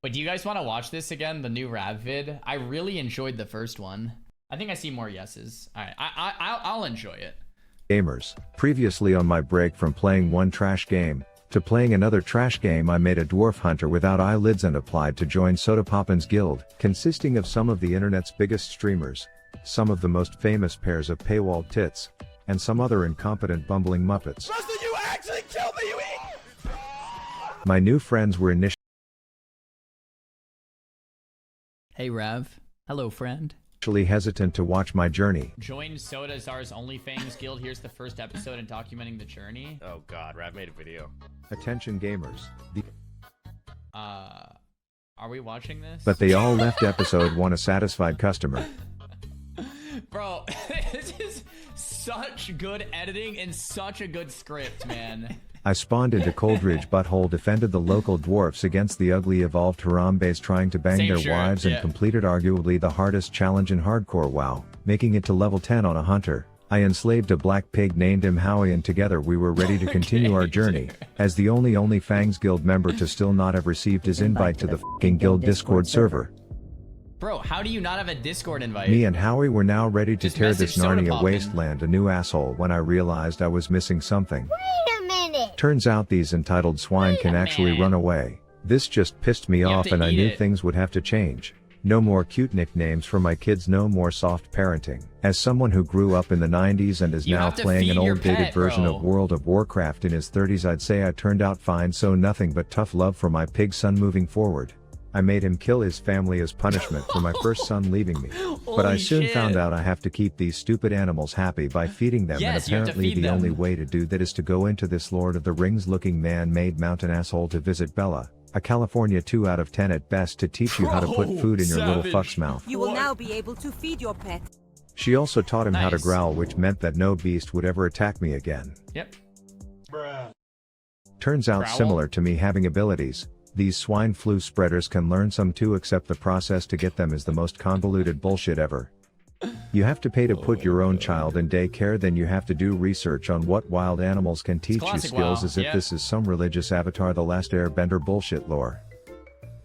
Wait, do you guys want to watch this again? The new Rav vid? I really enjoyed the first one. I think I see more yeses. All right, I'll enjoy it. Gamers, previously on my break from playing one trash game to playing another trash game, I made a dwarf hunter without eyelids and applied to join Soda Poppin's guild, consisting of some of the internet's biggest streamers, some of the most famous pairs of paywalled tits, and some other incompetent bumbling muppets. Russell, you actually killed me, you My new friends were initially Hey Rav. Hello friend. hesitant to watch my journey. Join Soda Czar's OnlyFans guild. Here's the first episode in documenting the journey. Oh god, Rav made a video. Attention gamers. Are we watching this? But they all left episode 1 a satisfied customer. Bro, this is such good editing and such a good script, man. I spawned into Coldridge Butthole, defended the local dwarfs against the ugly evolved Harambe's trying to bang Same their shirt, wives, and yeah. completed arguably the hardest challenge in hardcore WoW, making it to level 10 on a hunter. I enslaved a black pig named him Howie, and together we were ready to continue our journey, as the only Fangs Guild member to still not have received his invite to the f***ing guild Discord server. Bro, how do you not have a Discord invite? Me and Howie were now ready to Just tear message this Soda Narnia Poppin. wasteland a new asshole when I realized I was missing something. Wait a minute! Turns out these entitled swine can actually run away. This just pissed me have off, to and I eat knew it. things would have to change. No more cute nicknames for my kids, no more soft parenting. As someone who grew up in the 90s and is You now have to playing an feed your old dated pet, version bro. of World of Warcraft in his 30s, I'd say I turned out fine, so nothing but tough love for my pig son moving forward. I made him kill his family as punishment for my first son leaving me. But I Holy soon shit. found out I have to keep these stupid animals happy by feeding them, Yes, and you have to apparently feed the them. only way to do that is to go into this Lord of the Rings looking man-made mountain asshole to visit Bella, a California 2 out of 10 at best, to teach you how to put food in your little savage. fuck's mouth. You will now be able to feed your pet. She also taught him how to Nice. growl, which meant that no beast would ever attack me again. Yep. Turns out, Growl? similar to me having abilities, these swine flu spreaders can learn some too, except the process to get them is the most convoluted bullshit ever. You have to pay to put your own child in daycare, then you have to do research on what wild animals can teach you classic skills, WoW, as if yeah. this is some religious Avatar The Last Airbender bullshit lore.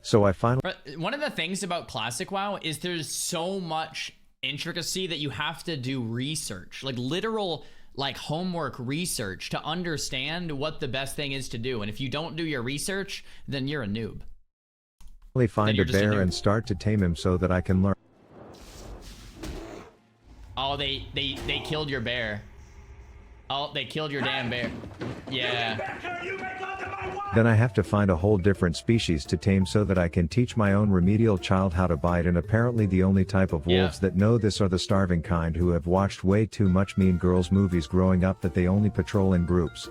So I finally But one of the things about Classic WoW is there's so much intricacy that you have to do research, like literal like homework research to understand what the best thing is to do. And if you don't do your research, then you're a noob. find you're a just a bear noob. and start to tame him so that I can learn. Oh, they killed your bear. Oh, they killed your damn bear. Yeah. Then I have to find a whole different species to tame so that I can teach my own remedial child how to bite, and apparently the only type of wolves Yeah. that know this are the starving kind who have watched way too much Mean Girls movies growing up that they only patrol in groups.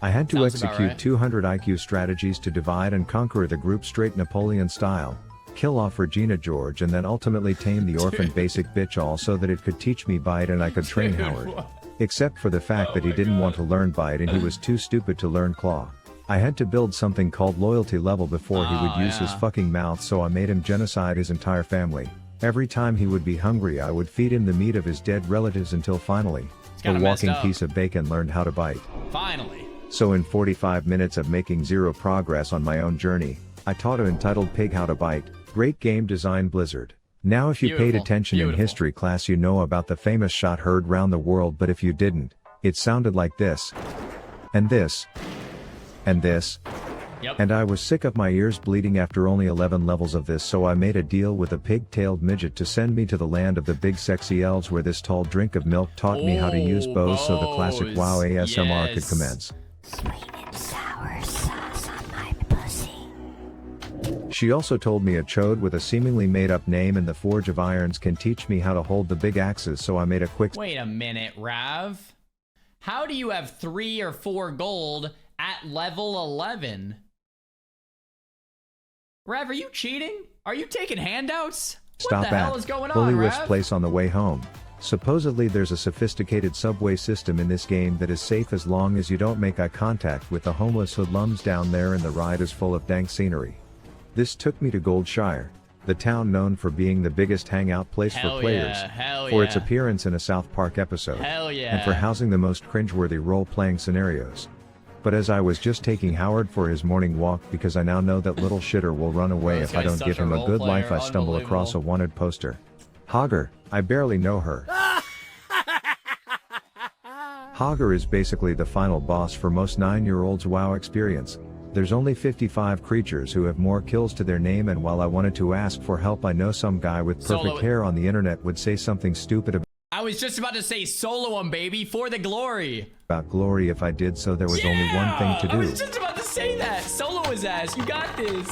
I had to Sounds about execute right. 200 IQ strategies to divide and conquer the group straight Napoleon style, kill off Regina George, and then ultimately tame the orphan basic bitch all so that it could teach me bite and I could train Howard. Except for the fact that he didn't want to learn bite and he was too stupid to learn claw. I had to build something called loyalty level before he would Oh, use his yeah. fucking mouth, so I made him genocide his entire family. Every time he would be hungry, I would feed him the meat of his dead relatives until finally, the kinda messed walking up. piece of bacon learned how to bite. Finally. So in 45 minutes of making zero progress on my own journey, I taught an entitled pig how to bite. Great game design, Blizzard. Now if you paid Beautiful, attention in beautiful. history class, you know about the famous shot heard round the world, but if you didn't, it sounded like this. And this. And this. Yep. And I was sick of my ears bleeding after only 11 levels of this, so I made a deal with a pig-tailed midget to send me to the land of the big sexy elves, where this tall drink of milk taught me how to use Oh, bows so the classic bows. WoW ASMR could Yes. commence. Sweet and sour sauce on my pussy. She also told me a chode with a seemingly made-up name in the Forge of Irons can teach me how to hold the big axes, so I made a quick Wait a minute, Rav. How do you have 3 or 4 gold at level 11? Rav, are you cheating? Are you taking handouts? stop what the hell at is going Bully on, Wisp Rav? place on the way home. Supposedly there's a sophisticated subway system in this game that is safe as long as you don't make eye contact with the homeless hoodlums down there, and the ride is full of dank scenery. This took me to Goldshire, the town known for being the biggest hangout place Hell for players, yeah, hell for its yeah. appearance in a South Park episode, Hell yeah. and for housing the most cringeworthy role-playing scenarios. But as I was just taking Howard for his morning walk because I now know that little shitter will run away This if I guy's don't such give a him a role good player. life, I stumble across a Unbelievable. wanted poster. Hogger, I barely know her. Hogger is basically the final boss for most 9-year-olds' WoW experience. There's only 55 creatures who have more kills to their name, and while I wanted to ask for help, I know some guy with perfect Solo- hair on the internet would say something stupid I was just about to say solo him, baby, for the glory. about glory if I did so. There was only one thing to I was do. just about to say that. Solo his ass. You got this.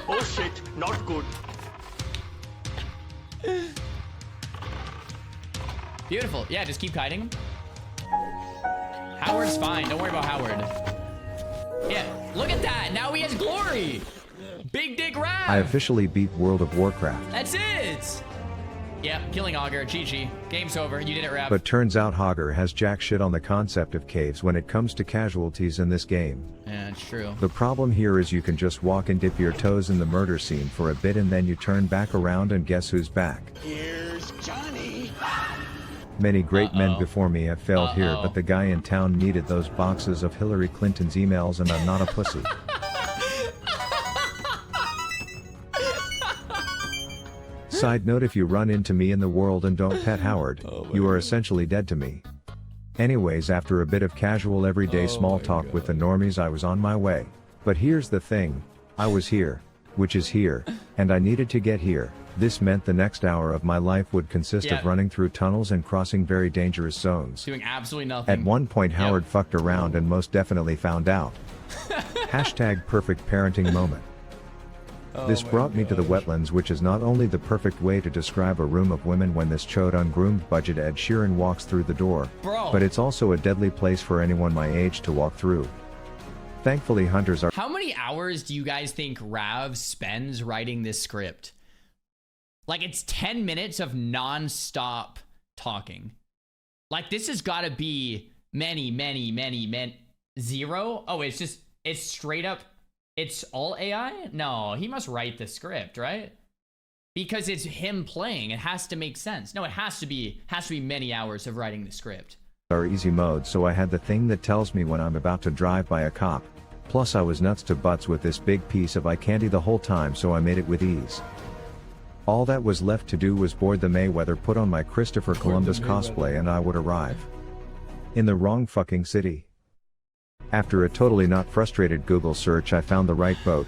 Oh shit, not good. Beautiful. Yeah, just keep kiting him. Howard's fine. Don't worry about Howard. Yeah, look at that. Now he has glory. Big Dick Rav. I officially beat World of Warcraft. That's it. Yep, killing Augur. GG. Game's over. You did it, Rav. But turns out Hogger has jack shit on the concept of caves when it comes to casualties in this game. Yeah, it's true. The problem here is you can just walk and dip your toes in the murder scene for a bit and then you turn back around and guess who's back. Here's Johnny. Many great men before me have failed here, but the guy in town needed those boxes of Hillary Clinton's emails and I'm not a pussy. Side note, if you run into me in the world and don't pet Howard, you are essentially dead to me. Anyways, after a bit of casual everyday small talk with the normies, I was on my way. But here's the thing, I was here, which is here, and I needed to get here. This meant the next hour of my life would consist Yeah. of running through tunnels and crossing very dangerous zones. Doing absolutely nothing. At one point Howard fucked around and most definitely found out. Hashtag perfect parenting moment. This brought me to the wetlands, which is not only the perfect way to describe a room of women when this chode ungroomed budget Ed Sheeran walks through the door, Bro. but it's also a deadly place for anyone my age to walk through. Thankfully hunters are How many hours do you guys think Rav spends writing this script? Like, it's 10 minutes of non-stop talking. Like, this has got to be many, zero? Oh, it's straight up, it's all AI? No, he must write the script, right? Because it's him playing, it has to make sense. No, it has to be many hours of writing the script. easy mode, so I had the thing that tells me when I'm about to drive by a cop. Plus I was nuts to butts with this big piece of eye candy the whole time, so I made it with ease. All that was left to do was board the Mayweather, put on my Christopher Columbus cosplay, and I would arrive in the wrong fucking city. After a totally not frustrated Google search, I found the right boat.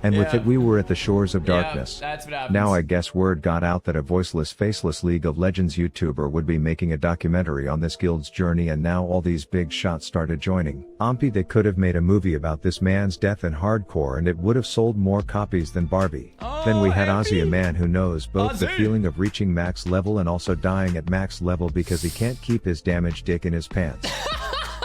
And with it we were at the shores of darkness. Yeah, that's what happens. Now I guess word got out that a voiceless, faceless League of Legends YouTuber would be making a documentary on this guild's journey, and now all these big shots started joining. They could have made a movie about this man's death in hardcore and it would have sold more copies than Barbie. Then we had Ozzy, a man who knows both the feeling of reaching max level and also dying at max level because he can't keep his damaged dick in his pants.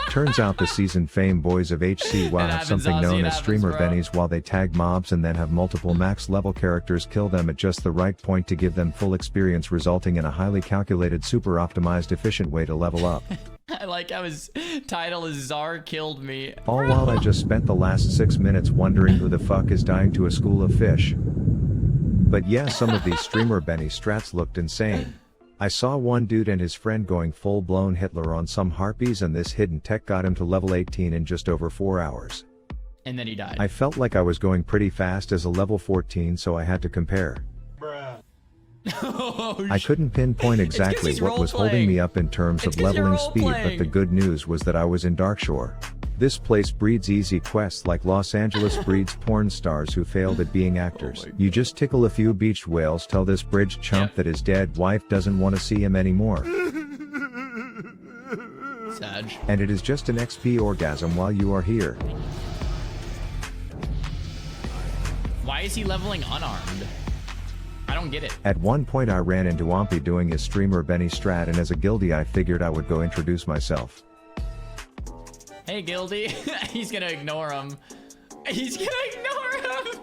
Turns out the seasoned fame boys of HC WoW have happens, something Ozzy, known it as happens, streamer bro. bennies, while they tag mobs and then have multiple max level characters kill them at just the right point to give them full experience, resulting in a highly calculated, super optimized, efficient way to level up. I like how his title is Czar Killed Me. All while I just spent the last 6 minutes wondering who the fuck is dying to a school of fish. But yeah, some of these streamer Benny strats looked insane. I saw one dude and his friend going full-blown Hitler on some harpies, and this hidden tech got him to level 18 in just over 4 hours. And then he died. I felt like I was going pretty fast as a level 14, so I had to compare. I couldn't pinpoint exactly he's what was holding role-playing. me up in terms It's of 'cause you're leveling speed, but role-playing. the good news was that I was in Darkshore. This place breeds easy quests like Los Angeles breeds porn stars who failed at being actors. You just tickle a few beached whales, tell this bridge chump that his dead wife doesn't want to see him anymore, Sag. and it is just an XP orgasm while you are here. Why is he leveling unarmed? I don't get it. At one point I ran into Ampy doing his streamer Benny strat, and as a guildie I figured I would go introduce myself. Hey, Gildy. He's gonna ignore him. He's gonna ignore him.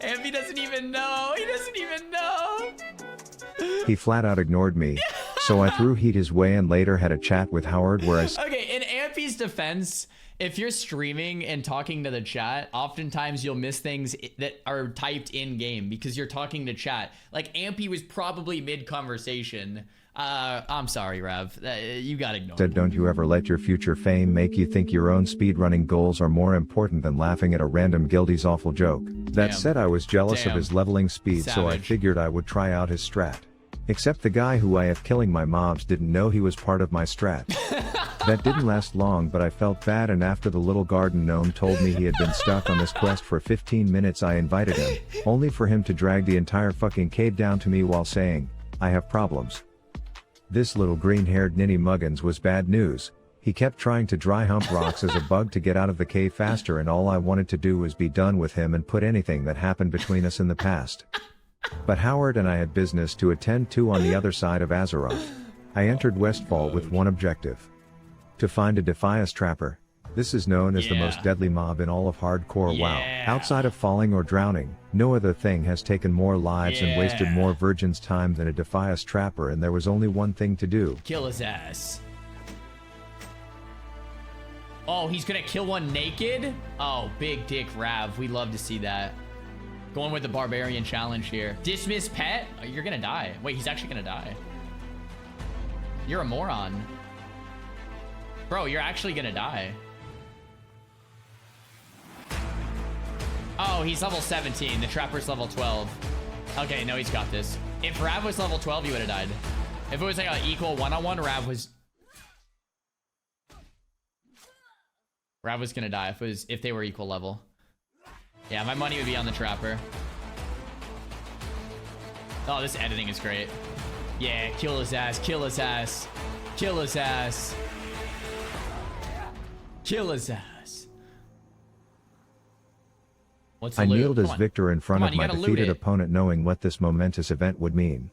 And he doesn't even know. He doesn't even know. He flat out ignored me, so I threw heat his way and later had a chat with Howard where I Okay, in Ampy's defense, if you're streaming and talking to the chat, oftentimes you'll miss things that are typed in game because you're talking to chat. Like Ampy was probably mid conversation. I'm sorry, Rav. You got ignored. Said, don't you ever let your future fame make you think your own speedrunning goals are more important than laughing at a random guildie's awful joke. That Damn. said, I was jealous of Damn. his leveling speed, so I Savage. figured I would try out his strat. Except the guy who I have killing my mobs didn't know he was part of my strat. That didn't last long, but I felt bad, and after the little garden gnome told me he had been stuck on this quest for 15 minutes, I invited him, only for him to drag the entire fucking cave down to me while saying, I have problems. This little green-haired ninny muggins was bad news. He kept trying to dry hump rocks as a bug to get out of the cave faster, and all I wanted to do was be done with him and put anything that happened between us in the past. But Howard and I had business to attend to on the other side of Azeroth. I entered Westfall with one objective. To find a Defias Trapper. This is known as the most deadly mob in all of hardcore WoW. Outside of falling or drowning, no other thing has taken more lives and wasted more virgins' time than a Defias Trapper, and there was only one thing to do. Kill his ass. Oh, he's gonna kill one naked? Oh, big dick Rav. We love to see that. Going with the barbarian challenge here. Dismiss pet? Oh, you're gonna die. Wait, he's actually gonna die. You're a moron. Bro, you're actually gonna die. Oh, he's level 17. The Trapper's level 12. Okay, no, he's got this. If Rav was level 12, he would have died. If it was like an equal one-on-one, Rav was gonna die if they were equal level. Yeah, my money would be on the Trapper. Oh, this editing is great. Yeah, kill his ass, kill his ass, kill his ass. Kill his ass. What's the I loot? kneeled as Come on. victor in front Come of on, you my gotta loot defeated it. opponent, knowing what this momentous event would mean.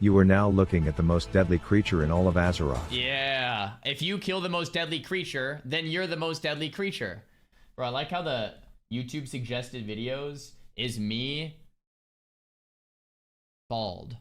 You are now looking at the most deadly creature in all of Azeroth. Yeah. If you kill the most deadly creature, then you're the most deadly creature. Bro, I like how the YouTube suggested videos is me bald.